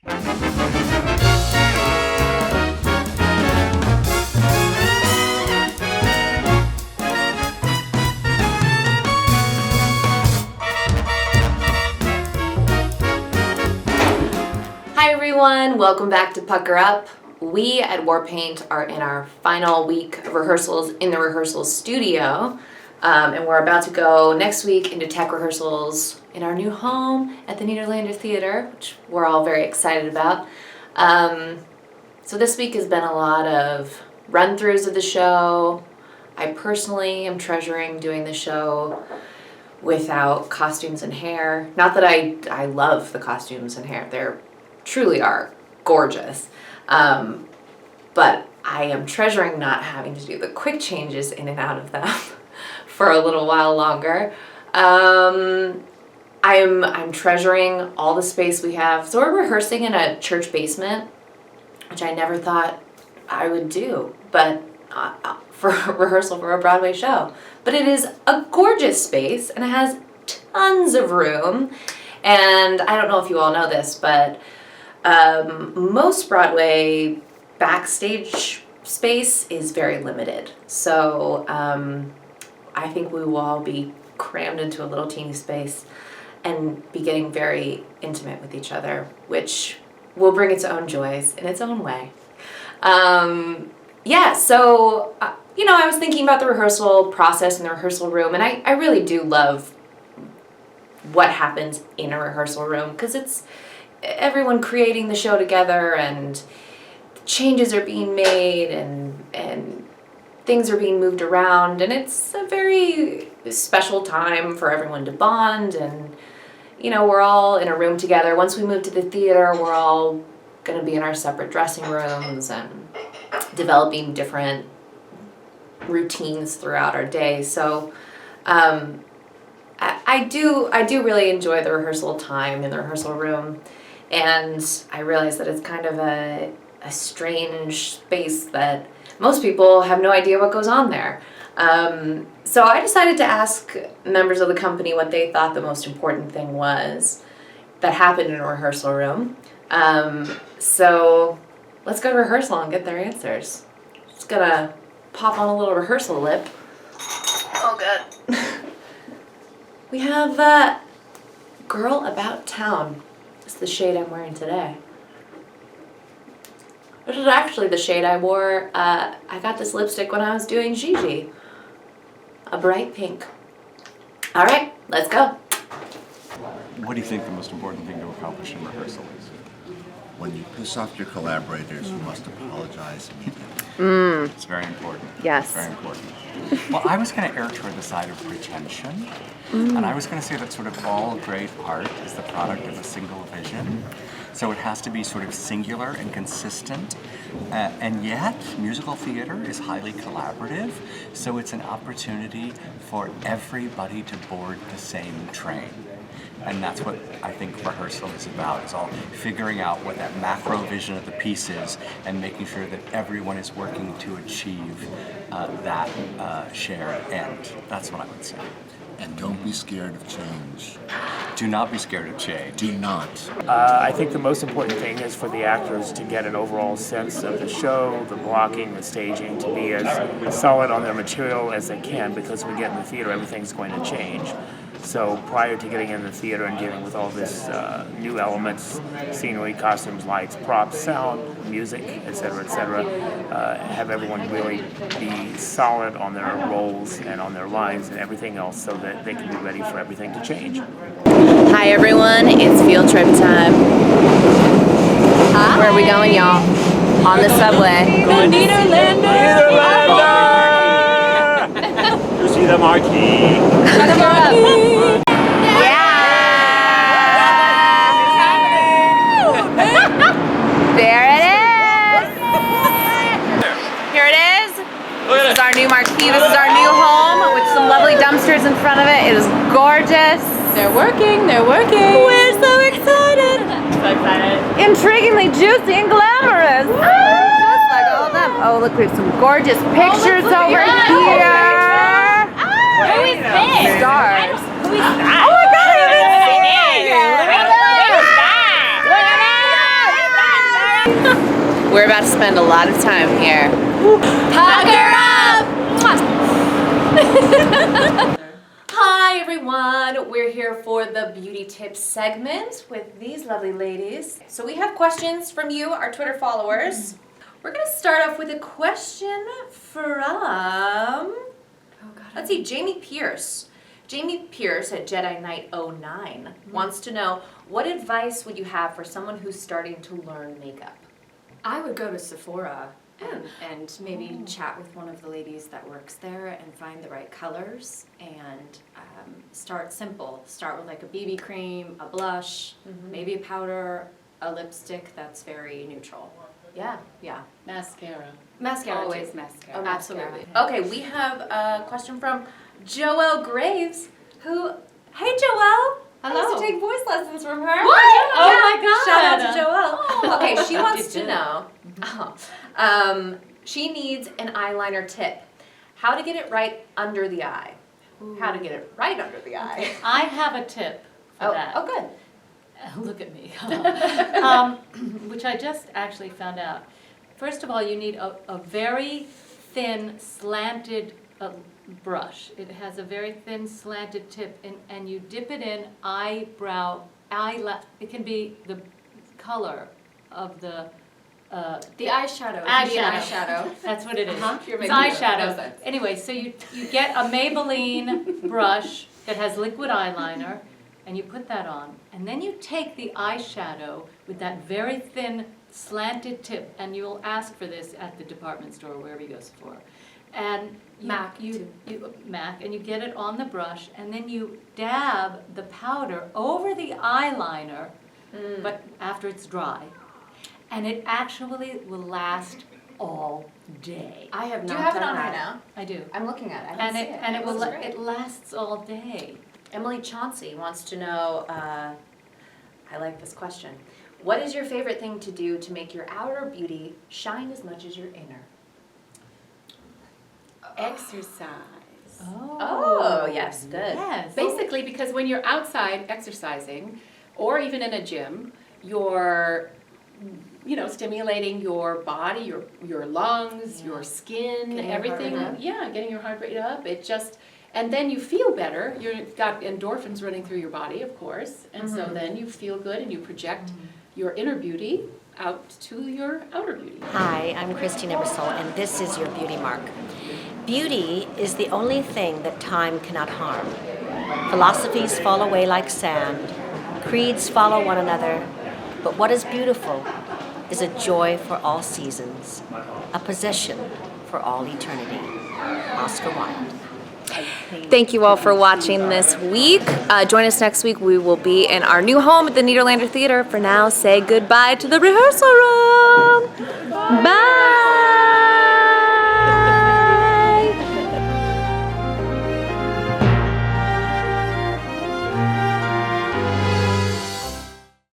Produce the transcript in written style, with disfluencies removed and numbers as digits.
Hi everyone, welcome back to Pucker Up. We at Warpaint are in our final week of rehearsals in the rehearsal studio, and we're about to go next week into tech rehearsals in our new home at the Nederlander Theater, which we're all very excited about. So this week has been a lot of run-throughs of the show. I personally am treasuring doing the show without costumes and hair. Not that I love the costumes and hair, they're truly are gorgeous. But I am treasuring not having to do the quick changes in and out of them for a little while longer. I'm treasuring all the space we have. So we're rehearsing in a church basement, which I never thought I would do, but for rehearsal for a Broadway show. But it is a gorgeous space and it has tons of room. And I don't know if you all know this, but most Broadway backstage space is very limited. So I think we will all be crammed into a little teeny space and be getting very intimate with each other, which will bring its own joys in its own way. So I was thinking about the rehearsal process in the rehearsal room, and I really do love what happens in a rehearsal room, because it's everyone creating the show together, and changes are being made, and things are being moved around, and it's a very special time for everyone to bond, and we're all in a room together. Once we move to the theater, we're all going to be in our separate dressing rooms and developing different routines throughout our day. So I do really enjoy the rehearsal time in the rehearsal room. And I realize that it's kind of a strange space that most people have no idea what goes on there. So I decided to ask members of the company what they thought the most important thing was that happened in a rehearsal room. So let's go to rehearsal and get their answers. Just gonna pop on a little rehearsal lip. Oh, good. We have Girl About Town. It's the shade I'm wearing today. This is actually the shade I wore. I got this lipstick when I was doing Gigi. A bright pink. All right, let's go. What do you think the most important thing to accomplish in rehearsal is? When you piss off your collaborators, you must apologize immediately. It's very important. Yes. It's very important. Well, I was going to err toward the side of pretension, and I was going to say that sort of all great art is the product of a single vision. So it has to be sort of singular and consistent, and yet musical theater is highly collaborative, so it's an opportunity for everybody to board the same train. And that's what I think rehearsal is about. It's all figuring out what that macro vision of the piece is and making sure that everyone is working to achieve that shared end. That's what I would say. And don't be scared of change. Do not be scared of change. Do not. I think the most important thing is for the actors to get an overall sense of the show, the blocking, the staging, to be as solid on their material as they can, because when we get in the theater, everything's going to change. So prior to getting in the theater and dealing with all this new elements, scenery, costumes, lights, props, sound, music, etc., have everyone really be solid on their roles and on their lines and everything else, so that they can be ready for everything to change. Hi everyone, it's field trip time. Where are we going, y'all? On the subway. The Nederlander! You see the marquee. There it is! Here it is. This is our new marquee. This is our new home with some lovely dumpsters in front of it. It is gorgeous. They're working, they're working. We're so excited. So excited. Intriguingly juicy and glamorous. Just like all of them. Oh, look, we have some gorgeous pictures over here. Who is this? Stars. Who is that? Oh my God, I haven't seen it yet. Look at that. Look at that. We're about to spend a lot of time here. Pucker up! Hi everyone, we're here for the beauty tips segment with these lovely ladies. So we have questions from you, our Twitter followers. We're gonna start off with a question from, let's see, Jamie Pierce. Jamie Pierce at Jedi Knight 09 wants to know, what advice would you have for someone who's starting to learn makeup? I would go to Sephora and maybe chat with one of the ladies that works there and find the right colors and start simple. Start with like a BB cream, a blush, maybe a powder, a lipstick that's very neutral. Yeah. Yeah. Mascara. Mascara Always too. mascara. Oh, absolutely. Okay, we have a question from Joelle Graves, who, hey Joelle! I used to take voice lessons from her. What? Oh my God. Shout out to Joelle. Okay, she wants to know, she needs an eyeliner tip. How to get it right under the eye. How to get it right under the eye. I have a tip for that. Oh, good. Look at me. Which I just actually found out. First of all, you need a very thin, slanted brush. It has a very thin, slanted tip, and you dip it in it can be the color of the The eyeshadow. eyeshadow. That's what it is. You're It's making no eyeshadow. sense. Anyway, so you get a Maybelline brush that has liquid eyeliner, and you put that on, and then you take the eyeshadow with that very thin, slanted tip, and you'll ask for this at the department store, wherever you go, Sephora. And MAC, MAC, and you get it on the brush, and then you dab the powder over the eyeliner, but after it's dry. And it actually will last all day. I have not Do you have it done on that. right now? I do. I'm looking at it. I And don't see it and it will looks great. it lasts all day. Emily Chauncey wants to know, I like this question. What is your favorite thing to do to make your outer beauty shine as much as your inner? Exercise. Oh, yes, good. Yes. Basically, because when you're outside exercising, or even in a gym, you're, stimulating your body, your lungs, your skin, Getting your heart everything. rate up. Yeah, getting your heart rate up. It just, and then you feel better. You've got endorphins running through your body, of course, and so then you feel good and you project your inner beauty out to your outer beauty. Hi, I'm Christine Ebersole, and this is your Beauty Mark. Beauty is the only thing that time cannot harm. Philosophies fall away like sand. Creeds follow one another. But what is beautiful is a joy for all seasons, a possession for all eternity. Oscar Wilde. Thank you all for watching this week. Join us next week. We will be in our new home at the Nederlander Theater. For now, say goodbye to the rehearsal room. Bye.